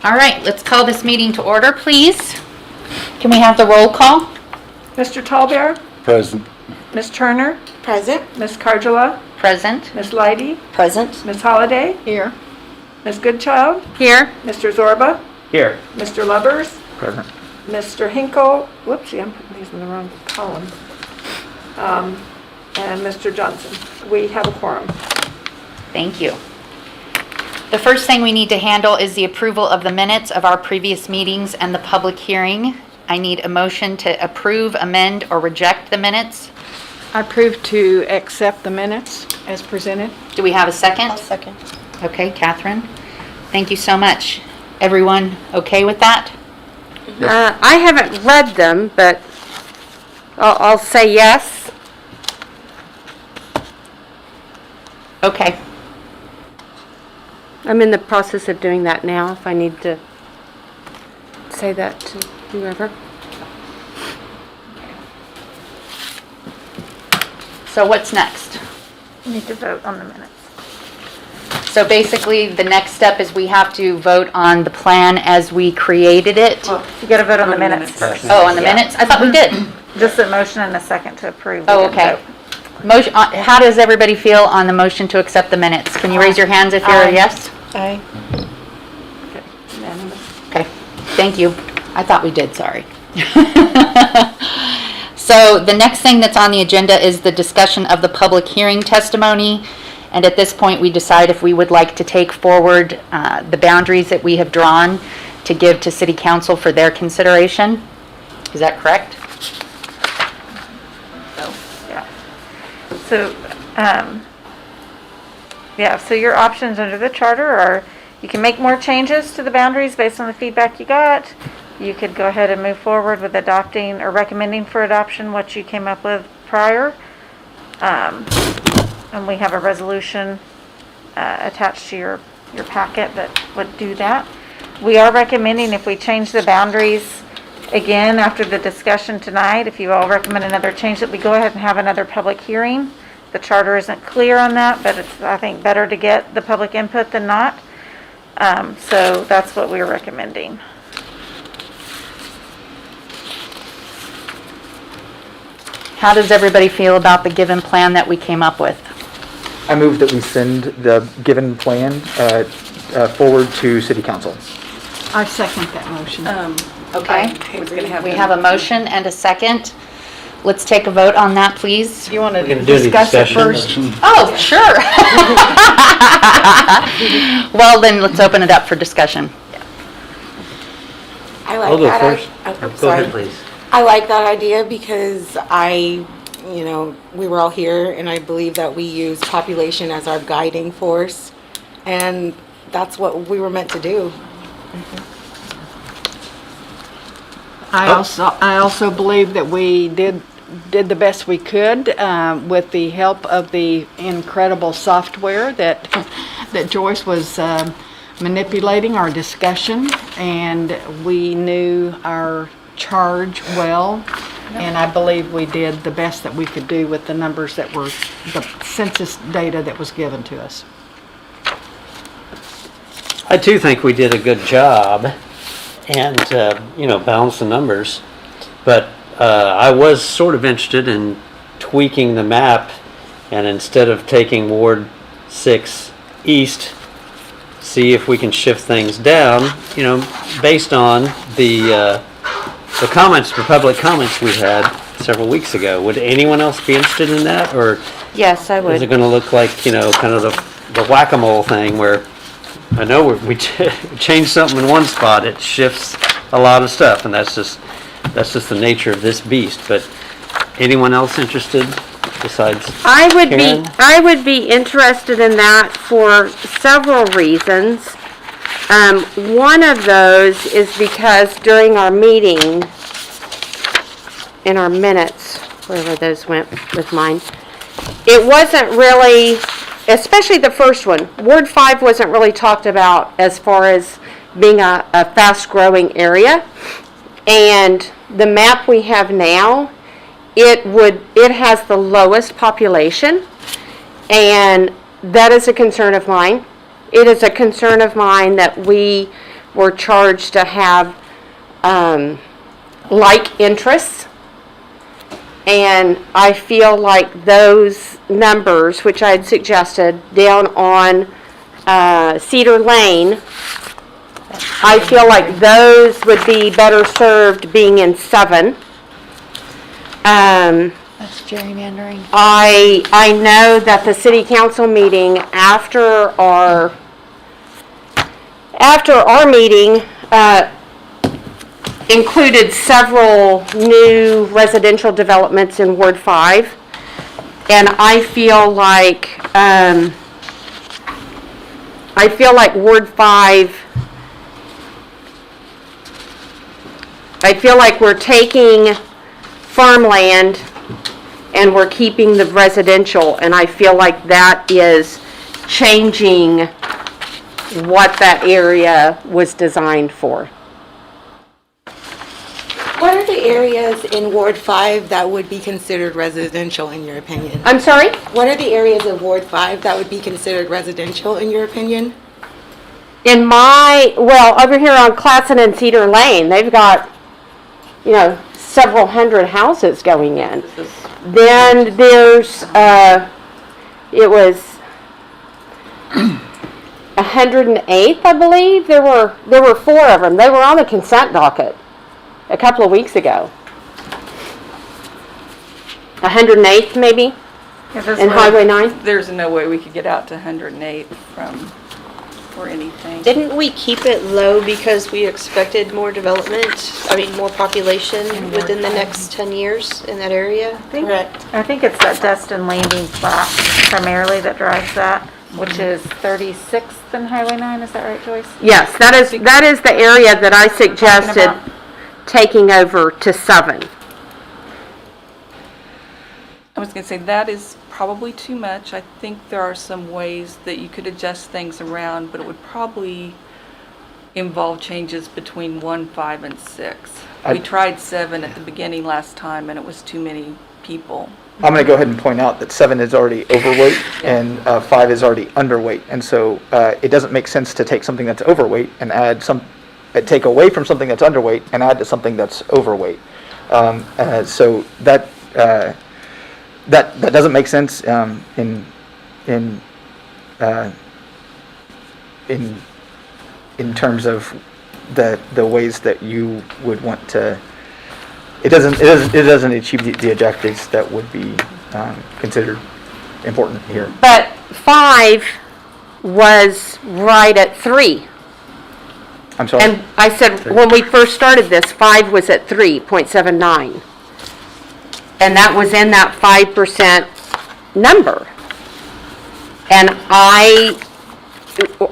All right, let's call this meeting to order, please. Can we have the roll call? Mr. Tallbear? Present. Ms. Turner? Present. Ms. Cardula? Present. Ms. Leidy? Present. Ms. Holliday? Here. Ms. Goodchild? Here. Mr. Zorba? Here. Mr. Lubbers? Present. Mr. Hinkle? Whoopsie, I'm putting these in the wrong column. And Mr. Johnson. We have a quorum. Thank you. The first thing we need to handle is the approval of the minutes of our previous meetings and the public hearing. I need a motion to approve, amend, or reject the minutes. I approve to accept the minutes as presented. Do we have a second? I'll second. Okay, Catherine. Thank you so much. Everyone okay with that? I haven't read them, but I'll say yes. Okay. I'm in the process of doing that now, if I need to say that to whoever. So what's next? We need to vote on the minutes. So basically, the next step is we have to vote on the plan as we created it. You got to vote on the minutes first. Oh, on the minutes? I thought we did. Just a motion and a second to approve. Oh, okay. Motion, how does everybody feel on the motion to accept the minutes? Can you raise your hands if you're a yes? Aye. Okay, thank you. I thought we did, sorry. So the next thing that's on the agenda is the discussion of the public hearing testimony. And at this point, we decide if we would like to take forward the boundaries that we have drawn to give to City Council for their consideration. Is that correct? So your options under the charter are, you can make more changes to the boundaries based on the feedback you got. You could go ahead and move forward with adopting or recommending for adoption what you came up with prior. And we have a resolution attached to your packet that would do that. We are recommending, if we change the boundaries again after the discussion tonight, if you all recommend another change, that we go ahead and have another public hearing. The charter isn't clear on that, but it's, I think, better to get the public input than not. So that's what we're recommending. How does everybody feel about the given plan that we came up with? I move that we send the given plan forward to City Council. I second that motion. Okay, we have a motion and a second. Let's take a vote on that, please. You want to We're gonna do any discuss it discussion? first? Oh, sure. Well, then let's open it up for discussion. I like I'll go that. first. I'm Go sorry. ahead, please. I like that idea because we were all here, and I believe that we use population as our guiding force, and that's what we were meant to do. I also believe that we did the best we could with the help of the incredible software that Joyce was manipulating our discussion, and we knew our charge well, and I believe we did the best that we could do with the numbers that were the census data that was given to us. I too think we did a good job and, balanced the numbers. But I was sort of interested in tweaking the map, and instead of taking Ward 6 East, see if we can shift things down, based on the comments, the public comments we had several weeks ago. Would anyone else be interested in that, or Yes, I is would. it going to look like, kind of the whack-a-mole thing where I know we change something in one spot, it shifts a lot of stuff, and that's just the nature of this beast. But anyone else interested besides I Karen? would be interested in that for several reasons. One of those is because during our meeting, in our minutes, wherever those went with mine, it wasn't really, especially the first one, Ward 5 wasn't really talked about as far as being a fast-growing area. And the map we have now, it has the lowest population, and that is a concern of mine. It is a concern of mine that we we're charged to have, like interests. And I feel like those numbers, which I had suggested down on, Cedar Lane, I feel like those would be better served being in 7. That's gerrymandering. I know that the city council meeting after our meeting, included several new residential developments in Ward 5. And I feel like Ward 5, I feel like we're taking farmland and we're keeping the residential, and I feel like that is changing what that area was designed for. What are the areas in Ward 5 that would be considered residential in your opinion? I'm sorry? What are the areas of Ward 5 that would be considered residential in your opinion? Over here on Classen and Cedar Lane, they've got, several hundred houses going in. Then there's, it was 108th, I believe. There were 4 of them. They were on the consent docket a couple of weeks ago. 108th, maybe, and Highway 9. There's no way we could get out to 108 or anything. Didn't we keep it low because we expected more development, more population within the next 10 years in that area? Correct. I think it's that Destin Landing plat primarily that drives that, which is 36th and Highway 9, is that right, Joyce? Yes, that is the area that I suggested about. taking over to 7. I was going to say that is probably too much. I think there are some ways that you could adjust things around, but it would probably involve changes between 1, 5, and 6. We tried 7 at the beginning last time, and it was too many people. I'm going to go ahead and point out that 7 is already overweight and 5 is already underweight. And so it doesn't make sense to take something that's overweight and take away from something that's underweight and add to something that's overweight. So that doesn't make sense in terms of the ways that you would want to. It doesn't achieve the objectives that would be considered important here. But 5 was right at 3. I'm sorry. And I said, when we first started this, 5 was at 3.79. And that was in that 5% number. And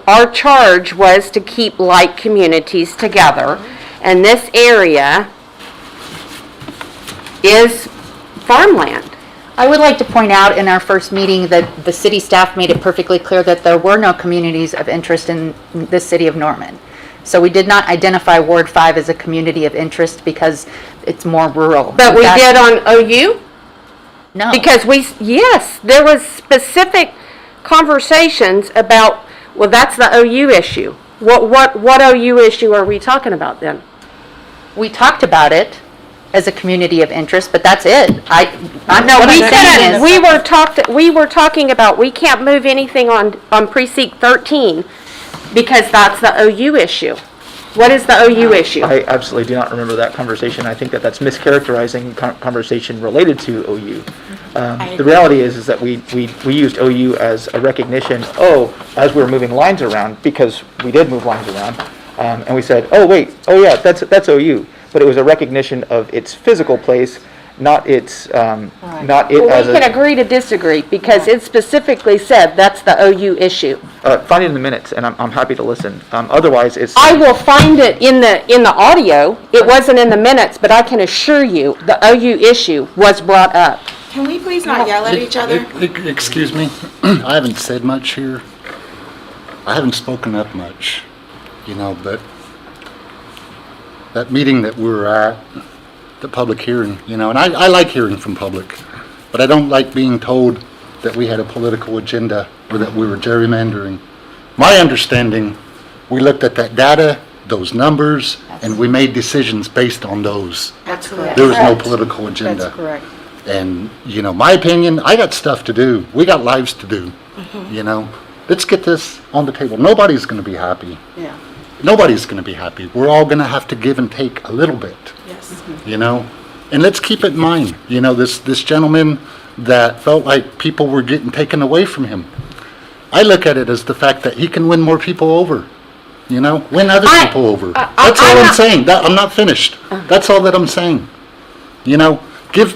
our charge was to keep like communities together. And this area is farmland. I would like to point out in our first meeting that the city staff made it perfectly clear that there were no communities of interest in the city of Norman. So we did not identify Ward 5 as a community of interest because it's more rural. But we did on OU? No. Because yes, there was specific conversations about, well, that's the OU issue. What OU issue are we talking about then? We talked about it as a community of interest, but that's it. We were talking about, we can't move anything on precinct 13 because that's the OU issue. What is the OU issue? I absolutely do not remember that conversation. I think that's mischaracterizing conversation related to OU. The reality is that we used OU as a recognition, as we were moving lines around, because we did move lines around, and we said, that's OU. But it was a recognition of its physical place, not its, not it as We can agree to disagree because it specifically said that's the OU issue. Find it in the minutes, and I'm happy to listen. Otherwise, it's. I will find it in the audio. It wasn't in the minutes, but I can assure you the OU issue was brought up. Can we please not yell at each other? Excuse me, I haven't said much here. I haven't spoken up much, but that meeting that we were at, the public hearing, and I like hearing from public, but I don't like being told that we had a political agenda or that we were gerrymandering. My understanding, we looked at that data those numbers, and we made decisions based on those. That's correct. There was no political agenda. That's correct. And, you know, my opinion, I got stuff to do. We got lives to do, you know? Let's get this on the table. Nobody's gonna be happy. Yeah. Nobody's gonna be happy. We're all gonna have to give and take a little bit, Yes. you know? And let's keep it in mind, you know, this gentleman that felt like people were getting taken away from him. I look at it as the fact that he can win more people over, you know? Win other people over. That's all I'm saying. I'm not finished. That's all that I'm saying. You know? Give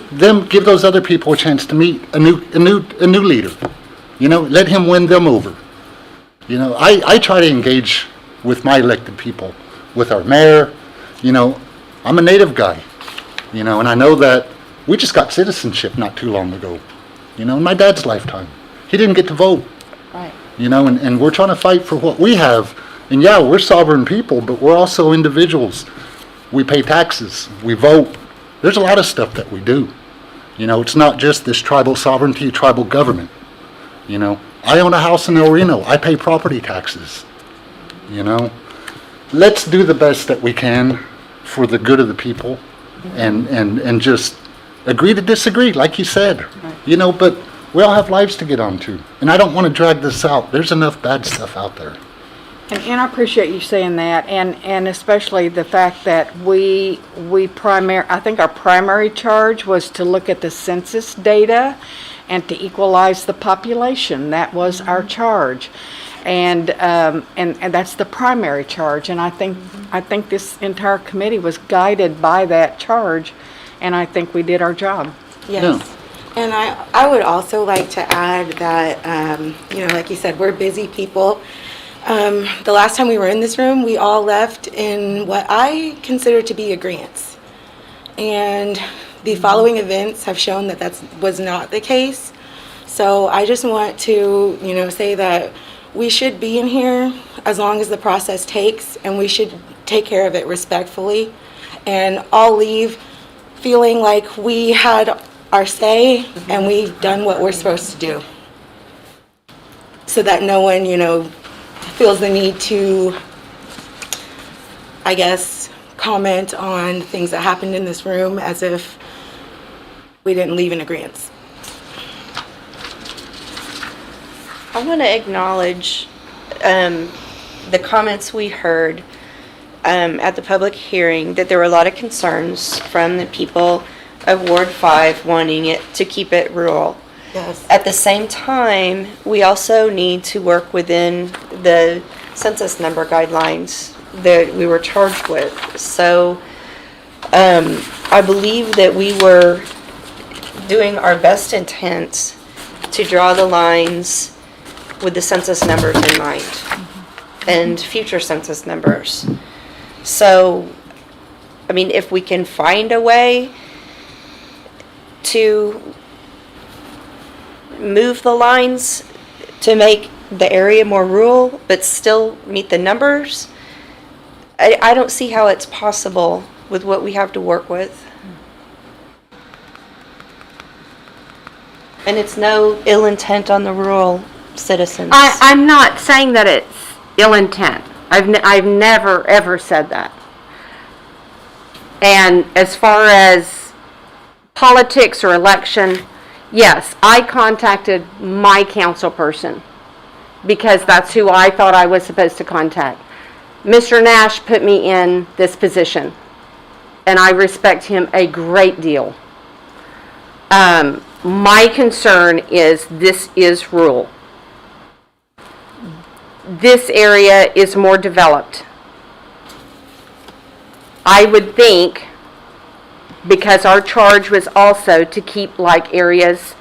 those other people a chance to meet a new leader. You know, let him win them over. You know, I try to engage with my elected people, with our mayor. You know, I'm a native guy, you know, and I know that we just got citizenship not too long ago, you know, in my dad's lifetime. He didn't get to vote. Right. You know, and we're trying to fight for what we have. And yeah, we're sovereign people, but we're also individuals. We pay taxes, we vote. There's a lot of stuff that we do. You know, it's not just this tribal sovereignty, tribal government. You know, I own a house in El Reno. I pay property taxes. You know, let's do the best that we can for the good of the people, and just agree to disagree, like you said. You know, but we all have lives to get on to, and I don't want to drag this out. There's enough bad stuff out there. And I appreciate you saying that, and especially the fact that I think our primary charge was to look at the census data and to equalize the population. That was our charge. And that's the primary charge, and I think this entire committee was guided by that charge, and I think we did our job. Yes. And I would also like to add that, you know, like you said, we're busy people. The last time we were in this room, we all left in what I consider to be agreeance. And the following events have shown that was not the case. So I just want to, you know, say that we should be in here as long as the process takes, and we should take care of it respectfully. And I'll leave feeling like we had our say and we've done what we're supposed to do. So that no one, you know, feels the need to, I guess, comment on things that happened in this room as if we didn't leave in agreement. I want to acknowledge the comments we heard at the public hearing, that there were a lot of concerns from the people of Ward 5 wanting it to keep it rural. Yes. At the same time, we also need to work within the census number guidelines that we were charged with. So I believe that we were doing our best intent to draw the lines with the census numbers in mind and future census numbers. So, I mean, if we can find a way to move the lines to make the area more rural but still meet the numbers, I don't see how it's possible with what we have to work with. And it's no ill intent on the rural citizens. I'm not saying that it's ill intent. I've never, ever said that. And as far as politics or election, yes, I contacted my council person because that's who I thought I was supposed to contact. Mr. Nash put me in this position, and I respect him a great deal. My concern is this is rural. This area is more developed. I would think, because our charge was also to keep like areas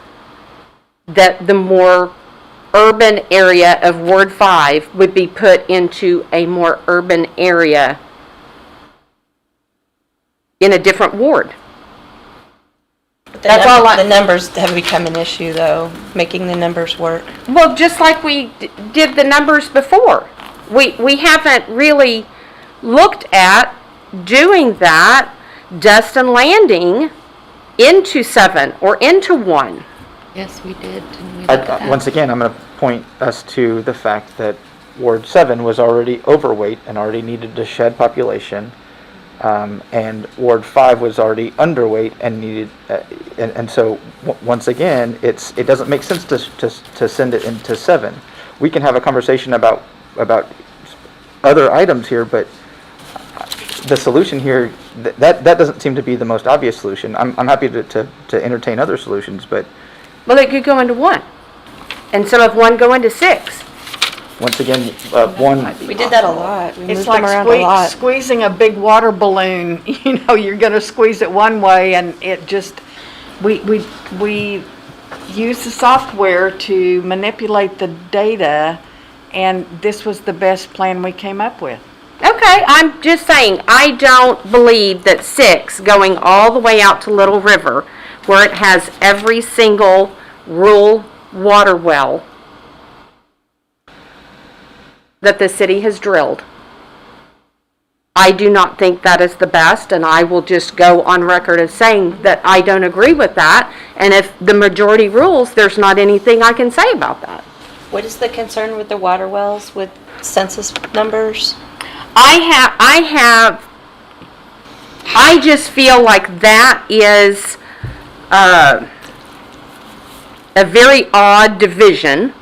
that the more urban area of Ward 5 would be put into a more urban area in a different ward. That's all The numbers have become an issue, though, making the numbers work. Well, just like we did the numbers before. We haven't really looked at doing that Dustin Landing into 7 or into 1. Yes, we did. Didn't we look at that? Once again, I'm going to point us to the fact that Ward 7 was already overweight and already needed to shed population. And Ward 5 was already underweight and needed, and so once again, it doesn't make sense to send it into 7. We can have a conversation about other items here, but the solution here, that doesn't seem to be the most obvious solution. I'm happy to entertain other solutions, but Well, it could go into 1, and some of 1 go into 6. once again, one, We did that a lot. We It's moved like them around a lot. squeezing a big water balloon. You're gonna squeeze it one way and it just, we use the software to manipulate the data, and this was the best plan we came up with. Okay, I'm just saying, I don't believe that 6 going all the way out to Little River, where it has every single rural water well that the city has drilled. I do not think that is the best, and I will just go on record as saying that I don't agree with that. And if the majority rules, there's not anything I can say about that. What is the concern with the water wells with census numbers? I just feel like that is a very odd division.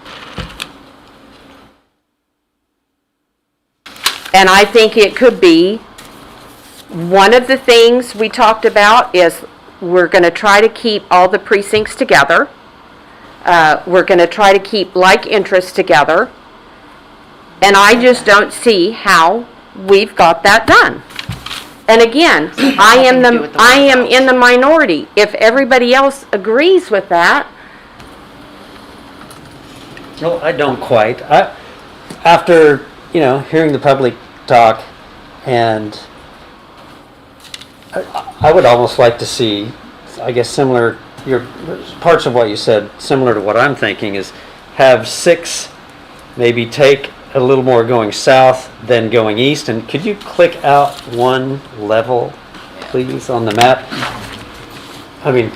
And I think it could be, one of the things we talked about is we're going to try to keep all the precincts together. We're going to try to keep like interests together. And I just don't see how we've got that done. And again, I am in the minority. If everybody else agrees with that, No, I don't quite. After, hearing the public talk, and I would almost like to see, I guess similar, your parts of what you said, similar to what I'm thinking, is have 6 maybe take a little more going south than going east. And could you click out 1 level, please, on the map? I mean,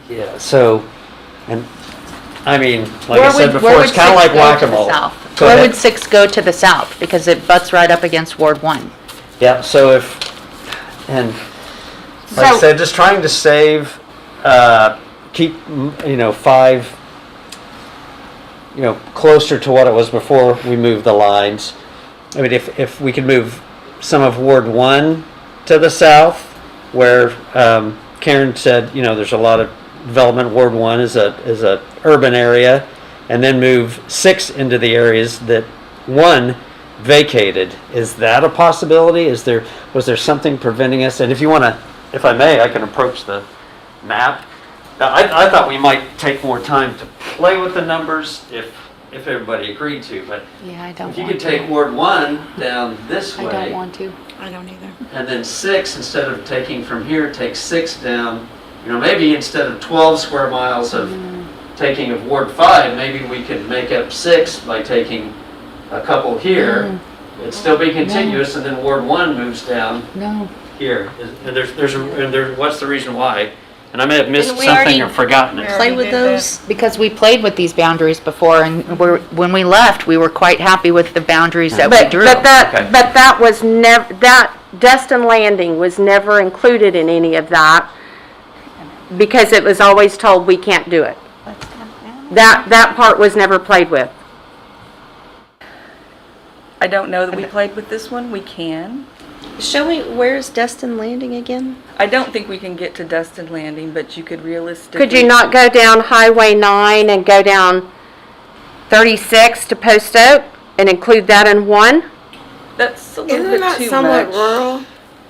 yeah, so, and I mean, like I said before, it's kind of like whack-a-mole. Go Where ahead. would 6 go to the south? Because it butts right up against Ward 1. Yeah, so and like I So- said, just trying to save, keep, 5, closer to what it was before we moved the lines. I mean, if we could move some of Ward 1 to the south, where Karen said, there's a lot of development. Ward 1 is a urban area, and then move 6 into the areas that 1 vacated. Is that a possibility? Was there something preventing us? And if I may, I can approach the map. Now, I thought we might take more time to play with the numbers if everybody agreed to, but Yeah, I don't if you want could to. take Ward 1 down this way. I don't want to. I don't either. And then 6, instead of taking from here, take 6 down. Maybe instead of 12 square miles of taking of Ward 5, maybe we could make up 6 by taking a couple here. It'd still be contiguous, and then Ward 1 moves down No. here. And what's the reason why? And I may have missed Didn't we something already or forgotten it. Play with those? Because we played with these boundaries before, and when we left, we were quite happy with the boundaries that we but drew. that was never, that Destin Landing was never included in any of that, because it was always told we can't do it. That part was never played with. I don't know that we played with this one. We can. Show me, where's Destin Landing again? I don't think we can get to Destin Landing, but you could realistically. Could you not go down Highway 9 and go down 36 to Post Oak and include that in 1? That's a little Isn't bit that too somewhat much. rural?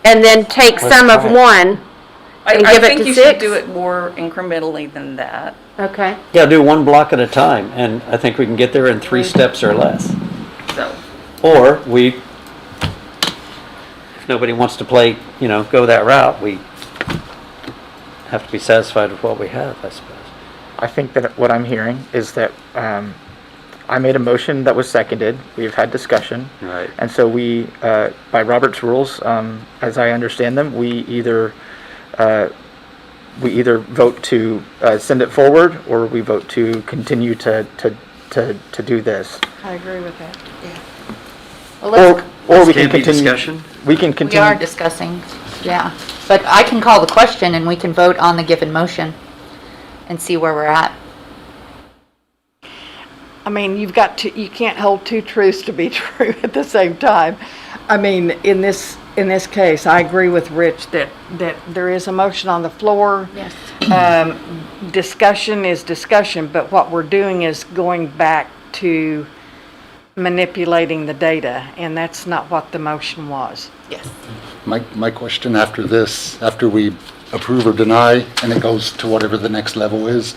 And then take Let's some of try it. 1 and I give it think to you 6? should do it more incrementally than that. Okay. Yeah, do 1 block at a time, and I think we can get there in 3 steps or less. So, Or if nobody wants to play, go that route, we have to be satisfied with what we have, I suppose. I think that what I'm hearing is that I made a motion that was seconded. We've had discussion. Right. And so we, by Robert's rules, as I understand them, we either vote to send it forward, or we vote to continue to do this. I agree with that. Well, let's, Or we can Can't be continue. discussion? We can we continue. are discussing, yeah. But I can call the question and we can vote on the given motion and see where we're at. I mean, you can't hold two truths to be true at the same time. I mean, in this case, I agree with Rich that there is a motion on the floor. Yes. Discussion is discussion, but what we're doing is going back to manipulating the data, and that's not what the motion was. Yes. My question after this, after we approve or deny, and it goes to whatever the next level is,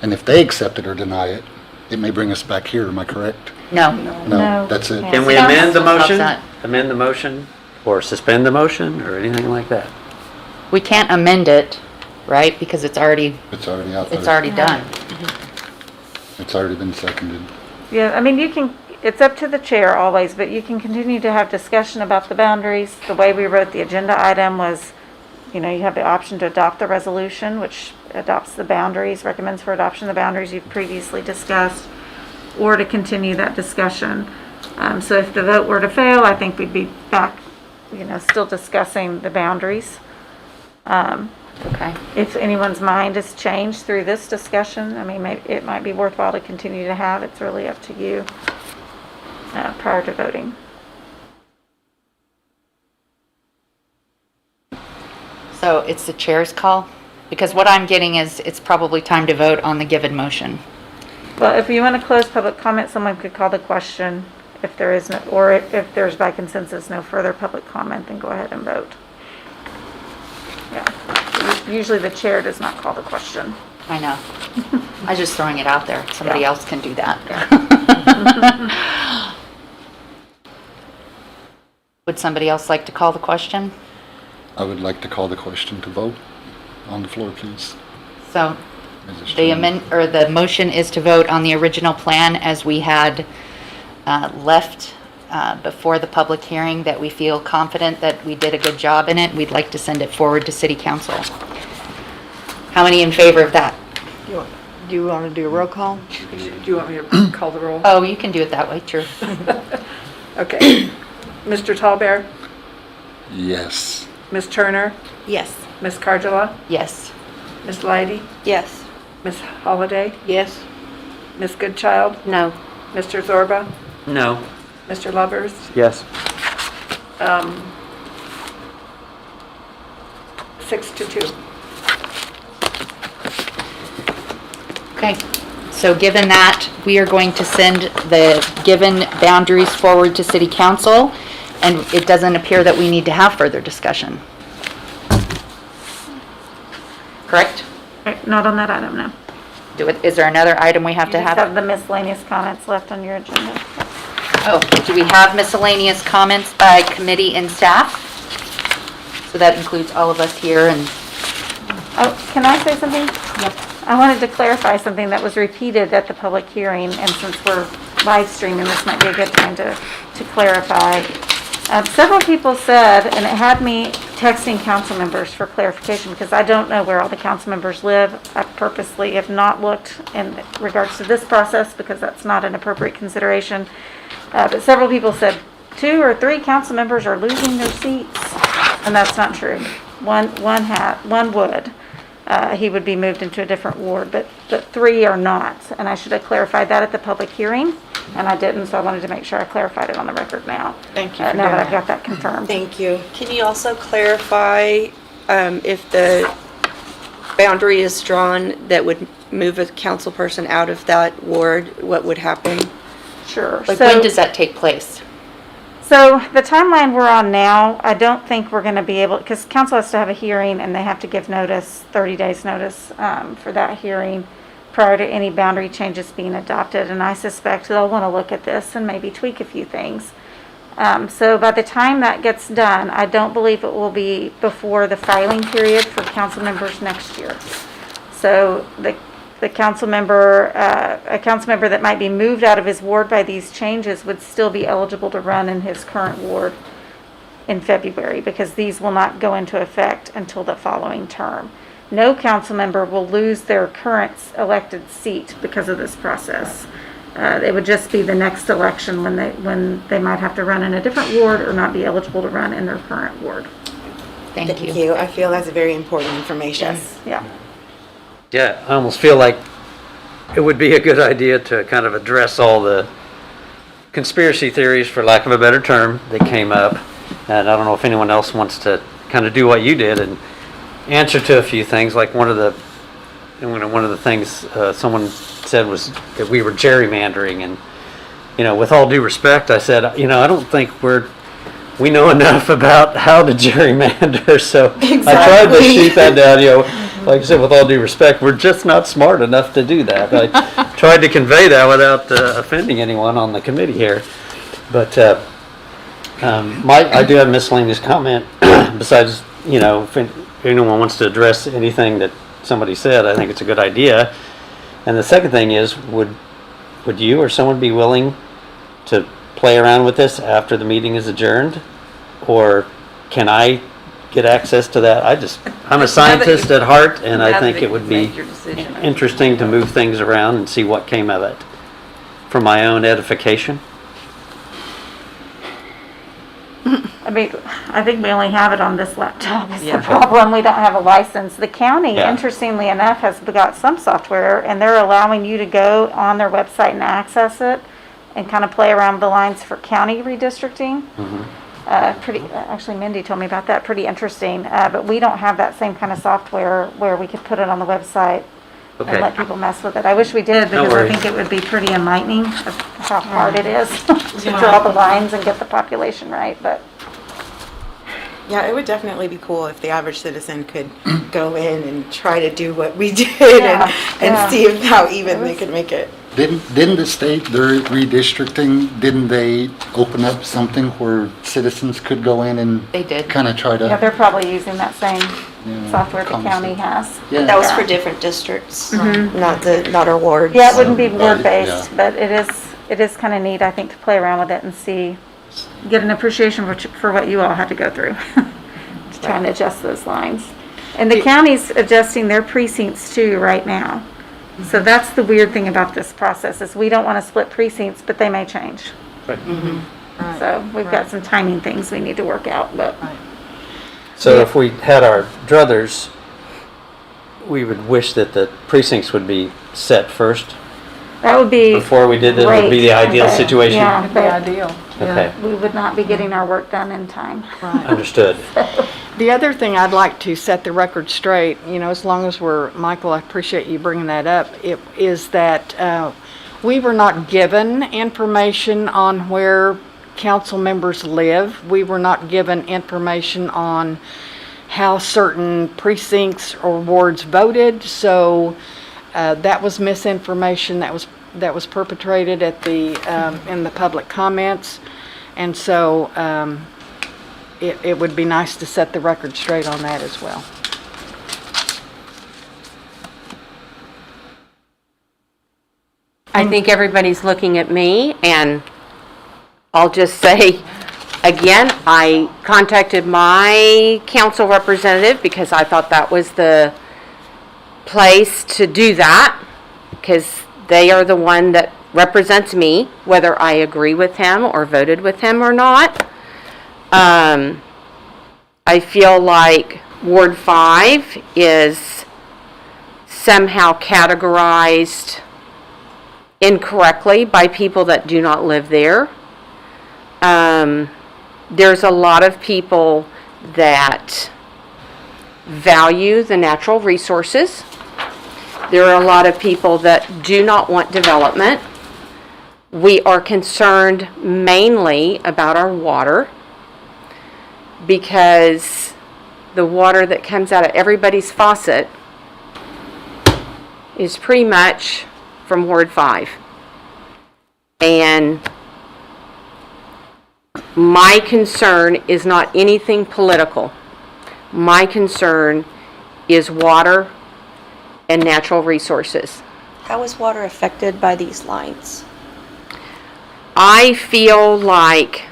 and if they accept it or deny it, it may bring us back here, am I correct? No. No, that's it. Can we Yeah. amend the Stop motion? that. Amend the motion, or suspend the motion, or anything like that? We can't amend it, right? Because it's already It's already out there. It's already done. It's already been seconded. Yeah, I mean, you can, it's up to the chair always, but you can continue to have discussion about the boundaries. The way we wrote the agenda item was, you have the option to adopt the resolution, which adopts the boundaries, recommends for adoption of the boundaries you've previously discussed, or to continue that discussion. So if the vote were to fail, I think we'd be back, still discussing the boundaries. Okay. If anyone's mind is changed through this discussion, I mean, it might be worthwhile to continue to have. It's really up to you prior to voting. So it's the chair's call? Because what I'm getting is it's probably time to vote on the given motion. Well, if you want to close public comment, someone could call the question. If there is no, or if there's by consensus no further public comment, then go ahead and vote. Yeah. Usually the chair does not call the question. I know. I'm just throwing it out there. Somebody Yeah. else can do that. Would somebody else like to call the question? I would like to call the question to vote on the floor, please. So Mrs. the Chairman. the motion is to vote on the original plan as we had left before the public hearing, that we feel confident that we did a good job in it. We'd like to send it forward to City Council. How many in favor of that? Do you want to do a roll call? Do you want me to call the roll? Oh, you can do it that way, true. Okay. Mr. Tallbear, Yes. Ms. Turner, Yes. Ms. Cardula, Yes. Ms. Leidy, Yes. Ms. Holliday, Yes? Ms. Goodchild, No. Mr. Zorba, No. Mr. Lovers, Yes. 6-2. Okay, so given that, we are going to send the given boundaries forward to City Council, and it doesn't appear that we need to have further discussion. Correct? Not on that item, no. Is there another item we have You to just have? have the miscellaneous comments left on your agenda. Oh, do we have miscellaneous comments by committee and staff? So that includes all of us here and, Oh, can I say something? Yep. I wanted to clarify something that was repeated at the public hearing, and since we're live streaming, this might be a good time to clarify. Several people said, and it had me texting council members for clarification, because I don't know where all the council members live. I purposely have not looked in regards to this process, because that's not an appropriate consideration. But several people said 2 or 3 council members are losing their seats, and that's not true. One would. He would be moved into a different ward, but 3 are not. And I should have clarified that at the public hearing, and I didn't, so I wanted to make sure I clarified it on the record now. Thank you for Now doing that I've that. got that confirmed. Thank you. Can you also clarify if the boundary is drawn that would move a council person out of that ward, what would happen? Sure. like, So- when does that take place? So the timeline we're on now, I don't think we're going to be able, because council has to have a hearing and they have to give notice, 30 days notice for that hearing prior to any boundary changes being adopted. And I suspect they'll want to look at this and maybe tweak a few things. So by the time that gets done, I don't believe it will be before the filing period for council members next year. So a council member that might be moved out of his ward by these changes would still be eligible to run in his current ward in February, because these will not go into effect until the following term. No council member will lose their current elected seat because of this process. It would just be the next election when they might have to run in a different ward or not be eligible to run in their current ward. Thank you. Thank you. I feel that's very important information. Yes, yeah. Yeah, I almost feel like it would be a good idea to kind of address all the conspiracy theories, for lack of a better term, that came up. And I don't know if anyone else wants to kind of do what you did and answer to a few things. Like one of the things someone said was that we were gerrymandering. And, with all due respect, I said, I don't think we know enough about how to gerrymander. So I tried to shoot that down, like I said, with all due respect, we're just not smart enough to do that. I tried to convey that without offending anyone on the committee here. But I do have a miscellaneous comment. Besides, if anyone wants to address anything that somebody said, I think it's a good idea. And the second thing is, would you or someone be willing to play around with this after the meeting is adjourned? Or can I get access to that? I'm a scientist at heart, and I think it would be interesting to move things around and see what came of it for my own edification. I mean, I think we only have it on this laptop. It's the problem. We don't have a license. The county, Yeah. interestingly enough, has got some software, and they're allowing you to go on their website and access it and kind of play around with the lines for county redistricting. Actually, Mindy told me about that. Pretty interesting. But we don't have that same kind of software where we could put it on the website Okay. and let people mess with it. I wish we did, No because I worries. think it would be pretty enlightening of how hard it is to draw the lines and get the population right. But Yeah, it would definitely be cool if the average citizen could go in and try to do what we did Yeah, and yeah. see how even they could make it. Didn't the state, their redistricting, didn't they open up something where citizens could go in and They did. kind of try yeah, to, they're probably using that same Yeah, software the concept. county has. Yeah. That was for different districts, not our wards. Yeah, it wouldn't be Right, word-based, yeah. but it is kind of neat, I think, to play around with it and see, get an appreciation for what you all had to go through to try and adjust those lines. And the county's adjusting their precincts too right now. So that's the weird thing about this process, is we don't want to split precincts, but they may change. Right. So we've got some timing things we need to work out, but So if we had our druthers, we would wish that the precincts would be set first that would be before we did it. Would be the great. ideal Okay. situation. Yeah, It'd be but ideal. Okay, we would not be getting our work done in time. understood. The other thing I'd like to set the record straight, as long as Michael, I appreciate you bringing that up, is that we were not given information on where council members live. We were not given information on how certain precincts or wards voted, so that was misinformation that was perpetrated at in the public comments, and so it would be nice to set the record straight on that as well. I think everybody's looking at me, and I'll just say, again, I contacted my council representative because I thought that was the place to do that, because they are the one that represents me, whether I agree with him or voted with him or not. I feel like Ward 5 is somehow categorized incorrectly by people that do not live there. There's a lot of people that value the natural resources. There are a lot of people that do not want development. We are concerned mainly about our water, because the water that comes out of everybody's faucet is pretty much from Ward 5. And my concern is not anything political. My concern is water and natural resources. How is water affected by these lines? I feel like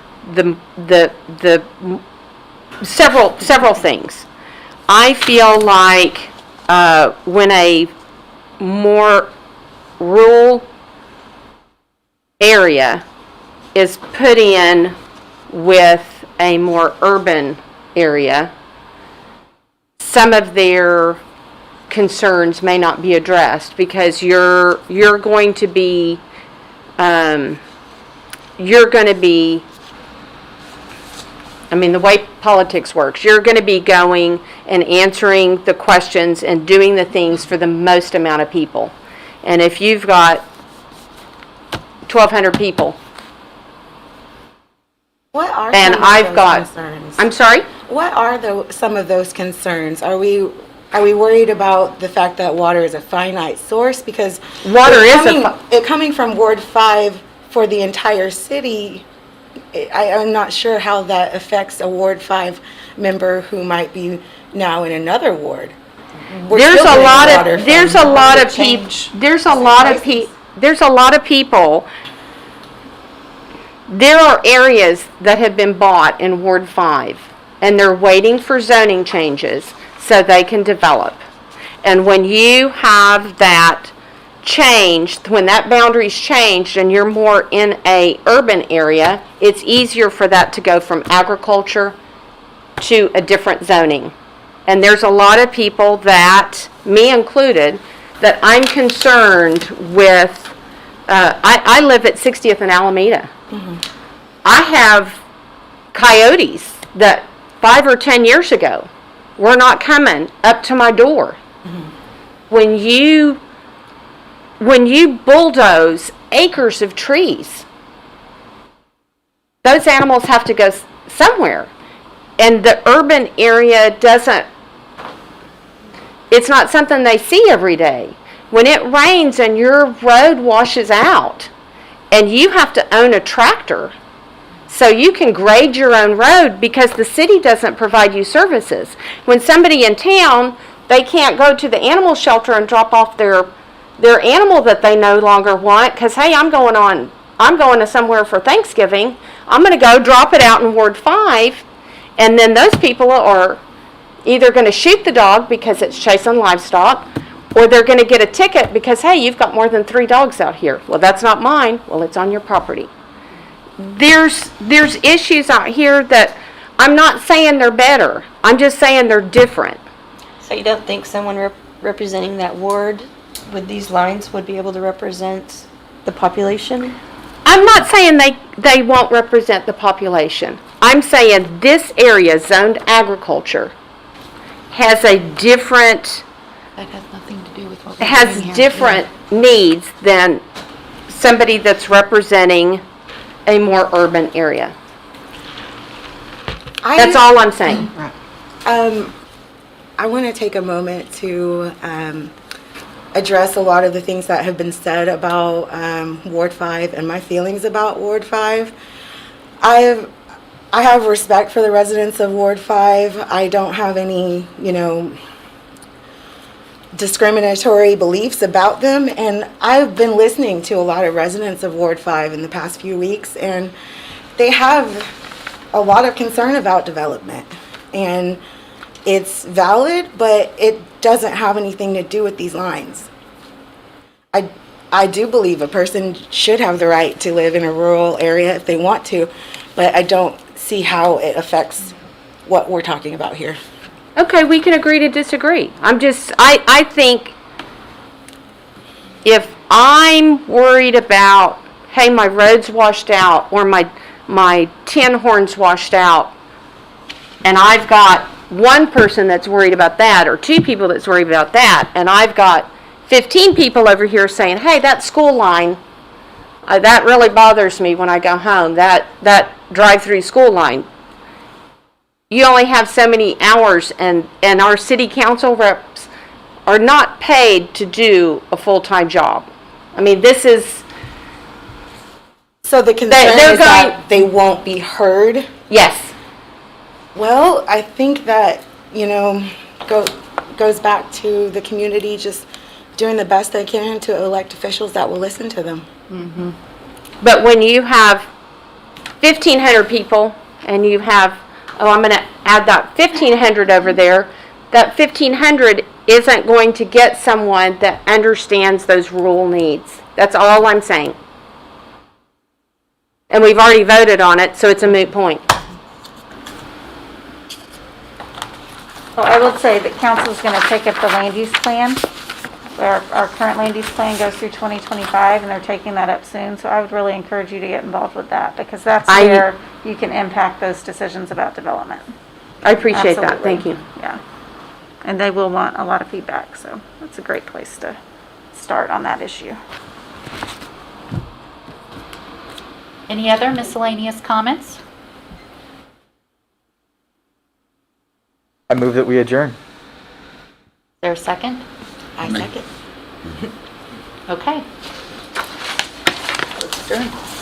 several things. I feel like when a more rural area is put in with a more urban area, some of their concerns may not be addressed because you're going to be I mean, the way politics works, you're going to be going and answering the questions and doing the things for the most amount of people. And if you've got 1,200 people, What are and some of I've those got, concerns? I'm sorry? What are some of those concerns? Are we worried about the fact that water is a finite source? Because Water is it coming from Ward 5 for the entire city, I'm not sure how that affects a Ward 5 member who might be now in another ward. We're There's still a getting lot water of, from there's a lot of change. people, there's a lot of people. There are areas that have been bought in Ward 5, and they're waiting for zoning changes so they can develop. And when you have that changed, when that boundary's changed and you're more in a urban area, it's easier for that to go from agriculture to a different zoning. And there's a lot of people that, me included, that I'm concerned with. I live at 60th and Alameda. I have coyotes that 5 or 10 years ago were not coming up to my door. When you bulldoze acres of trees, those animals have to go somewhere. And the urban area it's not something they see every day. When it rains and your road washes out and you have to own a tractor so you can grade your own road because the city doesn't provide you services. When somebody in town, they can't go to the animal shelter and drop off their animal that they no longer want because, hey, I'm going to somewhere for Thanksgiving. I'm going to go drop it out in Ward 5, and then those people are either going to shoot the dog because it's chasing livestock, or they're going to get a ticket because, hey, you've got more than 3 dogs out here. Well, that's not mine. Well, it's on your property. There's issues out here that I'm not saying they're better. I'm just saying they're different. So you don't think someone representing that ward with these lines would be able to represent the population? I'm not saying they won't represent the population. I'm saying this area, zoned agriculture, has a different, That has nothing to do with what we're doing has here. different needs than somebody that's representing a more urban area. That's all I'm saying. I want to take a moment to address a lot of the things that have been said about Ward 5 and my feelings about Ward 5. I have respect for the residents of Ward 5. I don't have any, discriminatory beliefs about them, and I've been listening to a lot of residents of Ward 5 in the past few weeks, and they have a lot of concern about development. And it's valid, but it doesn't have anything to do with these lines. I do believe a person should have the right to live in a rural area if they want to, but I don't see how it affects what we're talking about here. Okay, we can agree to disagree. I think if I'm worried about, hey, my road's washed out or my tin horn's washed out, and I've got one person that's worried about that or 2 people that's worried about that, and I've got 15 people over here saying, hey, that school line, that really bothers me when I go home, that drive-through school line. You only have so many hours, and our city council reps are not paid to do a full-time job. I mean, this is... So the concern they're is that they won't be heard? Yes. Well, I think that, goes back to the community just doing the best they can to elect officials that will listen to them. But when you have 1,500 people, and you have, I'm going to add that 1,500 over there, that 1,500 isn't going to get someone that understands those rural needs. That's all I'm saying. And we've already voted on it, so it's a moot point. Well, I will say that council's gonna take up the land use plan. Our current land use plan goes through 2025, and they're taking that up soon, so I would really encourage you to get involved with that, because that's where you can impact those decisions about development. I appreciate that, thank you. Absolutely. Yeah. And they will want a lot of feedback, so that's a great place to start on that issue. Any other miscellaneous comments? I move that we adjourn. Is there a second? I second. Okay. Let's adjourn.